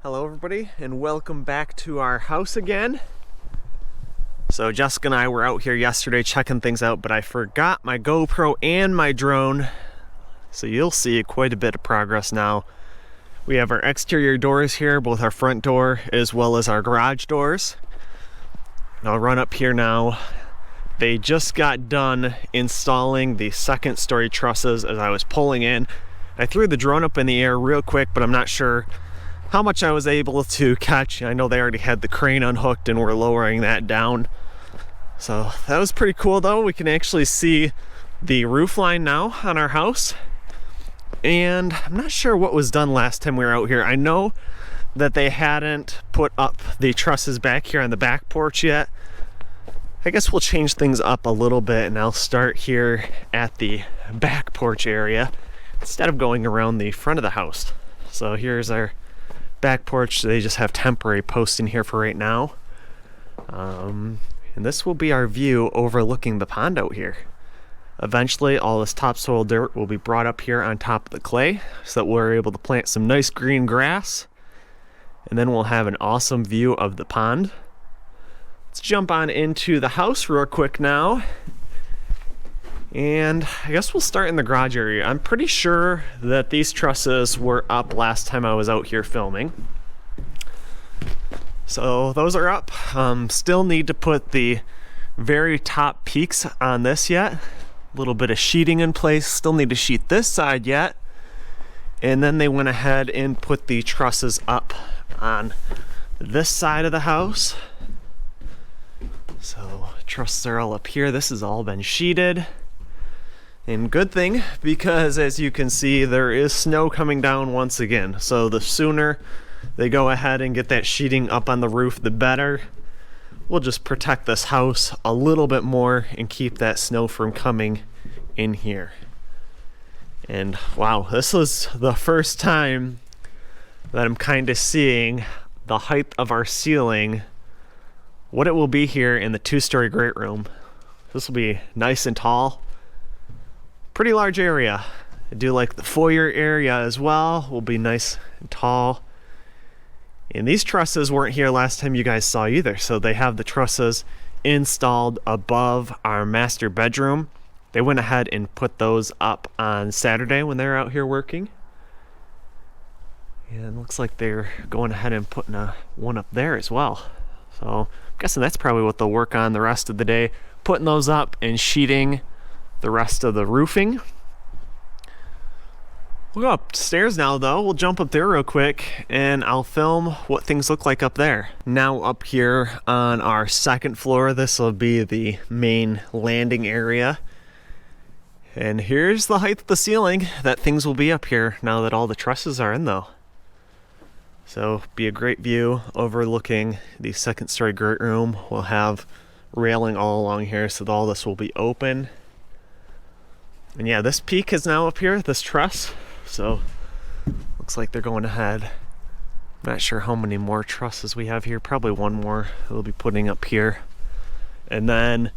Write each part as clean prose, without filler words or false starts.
Hello everybody and welcome back to our house again. So Jessica and I were out here yesterday checking things out, but I forgot my GoPro and my drone. So you'll see quite a bit of progress now. We have our exterior doors here, both our front door as well as our garage doors. And I'll run up here now. They just got done installing the second story trusses as I was pulling in. I threw the drone up in the air real quick, but I'm not sure how much I was able to catch. I know they already had the crane unhooked and were lowering that down. So that was pretty cool though. We can actually see the roof line now on our house. And I'm not sure what was done last time we were out here. I know that they hadn't put up the trusses back here on the back porch yet. I guess we'll change things up a little bit and I'll start here at the back porch area instead of going around the front of the house. So here's our back porch. They just have temporary posts in here for right now. And this will be our view overlooking the pond out here. Eventually all this topsoil dirt will be brought up here on top of the clay so that we're able to plant some nice green grass, and then we'll have an awesome view of the pond. Let's jump on into the house real quick now. And I guess we'll start in the garage area. I'm pretty sure that these trusses were up last time I was out here filming. So those are up. Still need to put the very top peaks on this yet. A little bit of sheeting in place. Still need to sheet this side yet. And then they went ahead and put the trusses up on this side of the house. So trusses are all up here. This has all been sheeted. And good thing, because as you can see, there is snow coming down once again. So the sooner they go ahead and get that sheeting up on the roof, the better. We'll just protect this house a little bit more and keep that snow from coming in here. And wow, this is the first time that I'm kind of seeing the height of our ceiling, what it will be here in the two-story great room. This will be nice and tall. Pretty large area. I do like the foyer area as well. Will be nice and tall. And these trusses weren't here last time you guys saw either. So they have the trusses installed above our master bedroom. They went ahead and put those up on Saturday when they were out here working. And looks like they're going ahead and putting one up there as well. So I'm guessing that's probably what they'll work on the rest of the day. Putting those up and sheeting the rest of the roofing. We'll go upstairs now though. We'll jump up there real quick and I'll film what things look like up there. Now up here on our second floor, this will be the main landing area. And here's the height of the ceiling that things will be up here now that all the trusses are in though. So be a great view overlooking the second story great room. We'll have railing all along here so that all this will be open. And yeah, this peak is now up here, this truss. So looks like they're going ahead. Not sure how many more trusses we have here. Probably one more they'll be putting up here. And then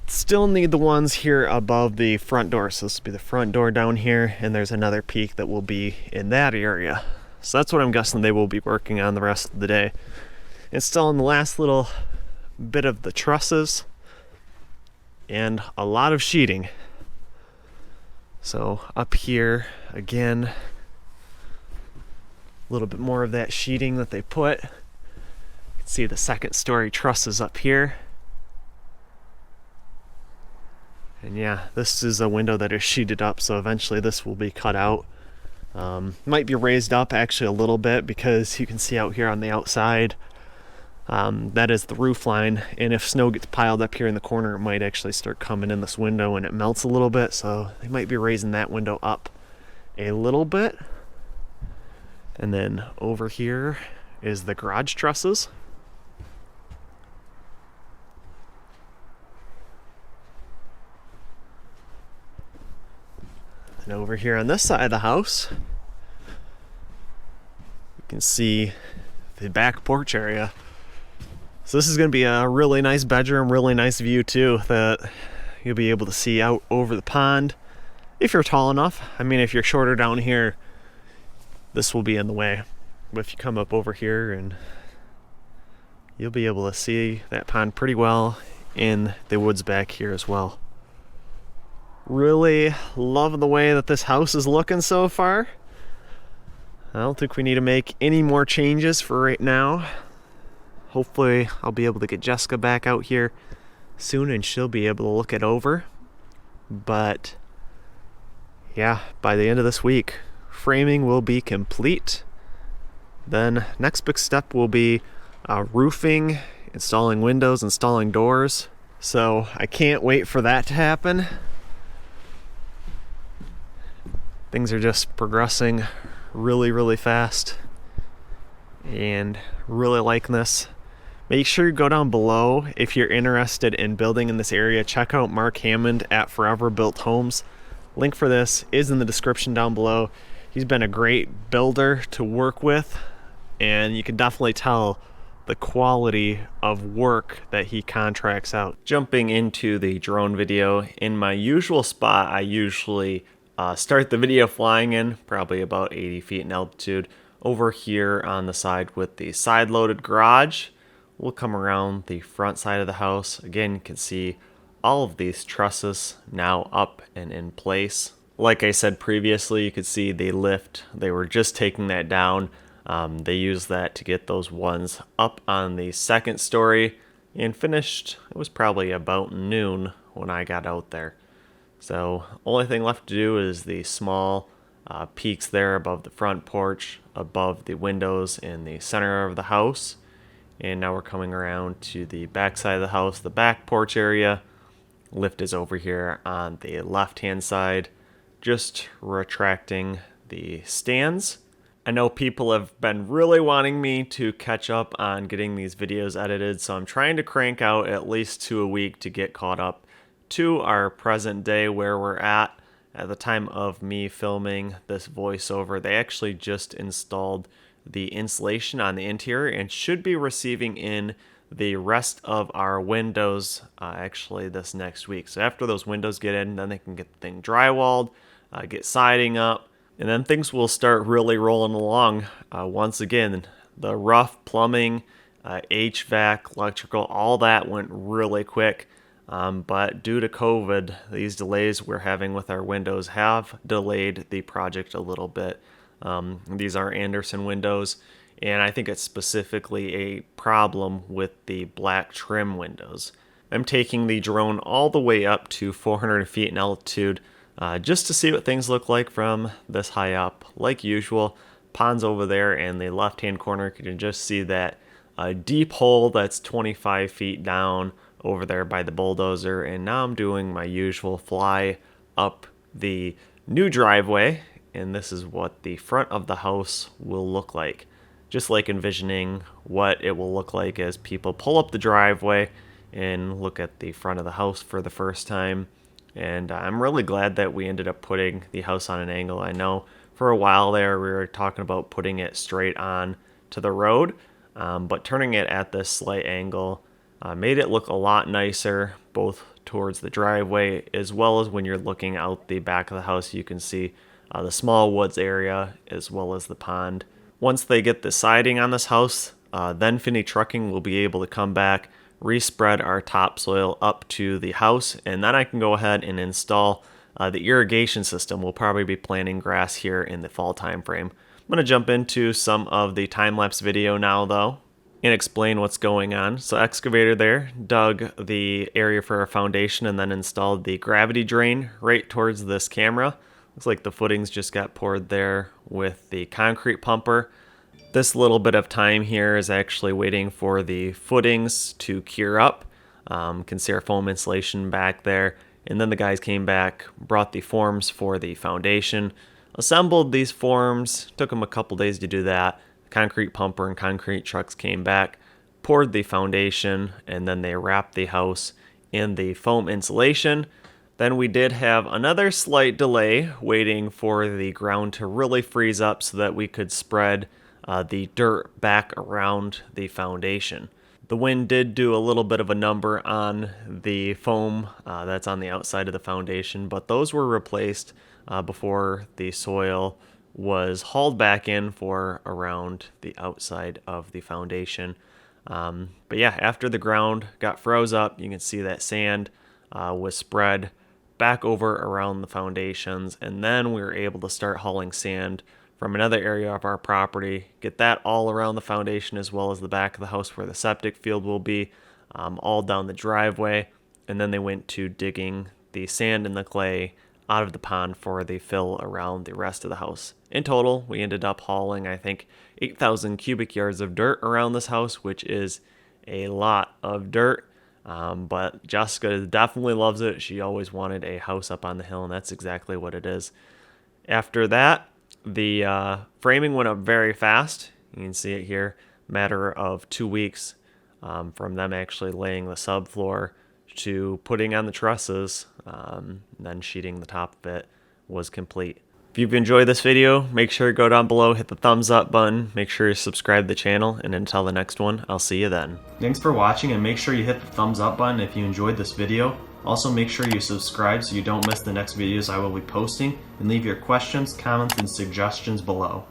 still need the ones here above the front door. So this will be the front door down here, and there's another peak that will be in that area. So that's what I'm guessing they will be working on the rest of the day. Installing the last little bit of the trusses and a lot of sheeting. So up here again, a little bit more of that sheeting that they put. You can see the second story trusses up here. And yeah, this is a window that is sheeted up, so eventually this will be cut out. Might be raised up actually a little bit because you can see out here on the outside, that is the roof line, and if snow gets piled up here in the corner, it might actually start coming in this window and it melts a little bit, so they might be raising that window up a little bit. And then over here is the garage trusses. And over here on this side of the house, you can see the back porch area. So this is going to be a really nice bedroom, really nice view too, that you'll be able to see out over the pond if you're tall enough. I mean, if you're shorter down here, this will be in the way. if you come up over here, and you'll be able to see that pond pretty well in the woods back here as well. Really love the way that this house is looking so far. I don't think we need to make any more changes for right now. Hopefully I'll be able to get Jessica back out here soon and she'll be able to look it over. But yeah, by the end of this week, framing will be complete. Then next big step will be roofing, installing windows, installing doors. So I can't wait for that to happen. Things are just progressing really fast and really liking this. Make sure you go down below if you're interested in building in this area. Check out Mark Hammond at Forever Built Homes. Link for this is in the description down below. He's been a great builder to work with, and you can definitely tell the quality of work that he contracts out. Jumping into the drone video, in my usual spot, I usually start the video flying in, probably about 80 feet in altitude. Over here on the side with the side-loaded garage, we'll come around the front side of the house. Again, you can see all of these trusses now up and in place. Like I said previously, you could see the lift. They were just taking that down. They used that to get those ones up on the second story and finished. It was probably about noon when I got out there. So only thing left to do is the small peaks there above the front porch, above the windows in the center of the house. And now we're coming around to the back side of the house, the back porch area. Lift is over here on the left-hand side, just retracting the stands. I know people have been really wanting me to catch up on getting these videos edited, so I'm trying to crank out at least 2 a week to get caught up to our present day where we're at the time of me filming this voiceover. They actually just installed the insulation on the interior and should be receiving in the rest of our windows actually this next week. So after those windows get in, then they can get the thing drywalled, get siding up, and then things will start really rolling along. Once again, the rough plumbing, HVAC, electrical, all that went really quick. But due to COVID, these delays we're having with our windows have delayed the project a little bit. These are Anderson windows, and I think it's specifically a problem with the black trim windows. I'm taking the drone all the way up to 400 feet in altitude just to see what things look like from this high up. Like usual, pond's over there in the left-hand corner. You can just see that deep hole that's 25 feet down over there by the bulldozer. And now I'm doing my usual fly up the new driveway, and this is what the front of the house will look like. Just like envisioning what it will look like as people pull up the driveway and look at the front of the house for the first time. And I'm really glad that we ended up putting the house on an angle. I know for a while there we were talking about putting it straight on to the road, but turning it at this slight angle made it look a lot nicer, both towards the driveway as well as when you're looking out the back of the house. You can see the small woods area as well as the pond. Once they get the siding on this house, then Finney Trucking will be able to come back, respread our topsoil up to the house, and then I can go ahead and install the irrigation system. We'll probably be planting grass here in the fall time frame. I'm going to jump into some of the time-lapse video now though and explain what's going on. So excavator there dug the area for our foundation and then installed the gravity drain right towards this camera. Looks like the footings just got poured there with the concrete pumper. This little bit of time here is actually waiting for the footings to cure up. Can see our foam insulation back there. And then the guys came back, brought the forms for the foundation, assembled these forms. Took them a couple days to do that. Concrete pumper and concrete trucks came back, poured the foundation, and then they wrapped the house in the foam insulation. Then we did have another slight delay waiting for the ground to really freeze up so that we could spread the dirt back around the foundation. The wind did do a little bit of a number on the foam that's on the outside of the foundation, but those were replaced before the soil was hauled back in for around the outside of the foundation. But yeah, after the ground got froze up, you can see that sand was spread back over around the foundations, and then we were able to start hauling sand from another area of our property, get that all around the foundation as well as the back of the house where the septic field will be, all down the driveway, and then they went to digging the sand and the clay out of the pond for the fill around the rest of the house. In total, we ended up hauling, I think, 8,000 cubic yards of dirt around this house, which is a lot of dirt. But Jessica definitely loves it. She always wanted a house up on the hill, and that's exactly what it is. After that, the framing went up very fast. You can see it here, matter of 2 weeks from them actually laying the subfloor to putting on the trusses, and then sheeting the top of it was complete. If you've enjoyed this video, make sure to go down below, hit the thumbs up button, make sure you subscribe to the channel, and until the next one, I'll see you then. Thanks for watching, and make sure you hit the thumbs up button if you enjoyed this video. Also, make sure you subscribe so you don't miss the next videos I will be posting, and leave your questions, comments, and suggestions below.